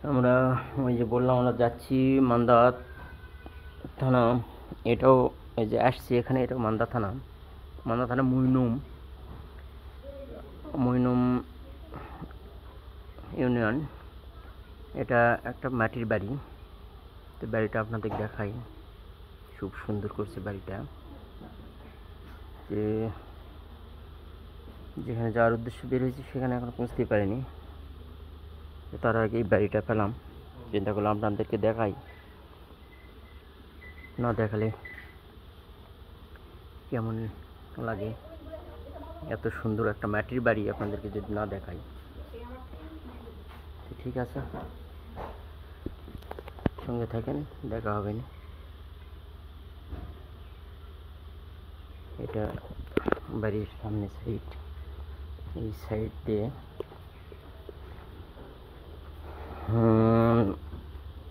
আমরা ওই যে বললাম আমরা যাচ্ছি মান্দা থানা। এটাও এই যে আসছি এখানে, এটা মান্দা থানা। মান্দা থানা মুইনুম মুইনুম ইউনিয়ন। এটা একটা মাটির বাড়ি। তো বাড়িটা আপনাদের দেখাই, খুব সুন্দর করছে বাড়িটা। যে যেখানে যাওয়ার উদ্দেশ্যে বের হয়েছি সেখানে এখনো পৌঁছতে পারিনি। তার আগে এই বাড়িটা পেলাম, চিন্তা করলাম আপনাদেরকে দেখাই, না দেখালে কেমন লাগে। এত সুন্দর একটা মাটির বাড়ি আপনাদেরকে যদি না দেখাই। ঠিক আছে, সঙ্গে থাকেন, দেখা হবে না। এটা বাড়ির সামনে সাইড, এই সাইড দিয়ে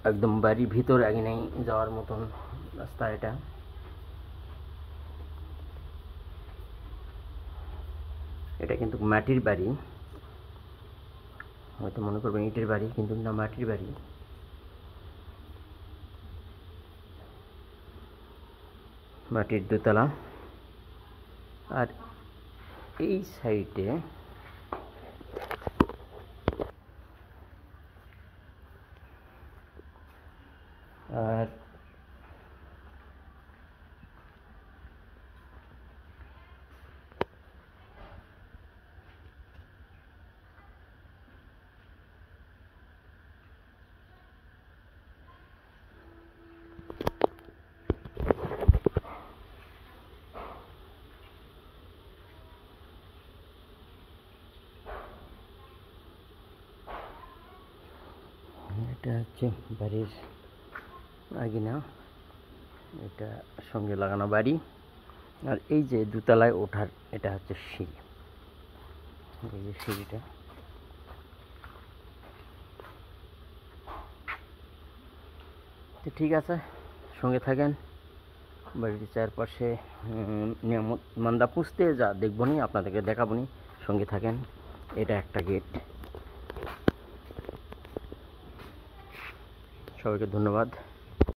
একদম বাড়ির ভিতর আগে নেই যাওয়ার মতন রাস্তা। এটা কিন্তু মাটির বাড়ি, হয়তো মনে করবেন ইটের বাড়ি, কিন্তু না, মাটির বাড়ি। মাটির দোতলা। আর এই সাইডে আর এটা হচ্ছে বাড়ির আগিনা, এটা সঙ্গে লাগানো বাড়ি। আর এই যে দোতলায় ওঠার এটা হচ্ছে সিঁড়ি, এই যে সিঁড়িটা। তো ঠিক আছে, সঙ্গে থাকেন। বাড়ির চারপাশে মান্দা পুষতে যা দেখবো নি, আপনাদেরকে দেখাবো নি, সঙ্গে থাকেন। এটা একটা গেট। সবাইকে ধন্যবাদ।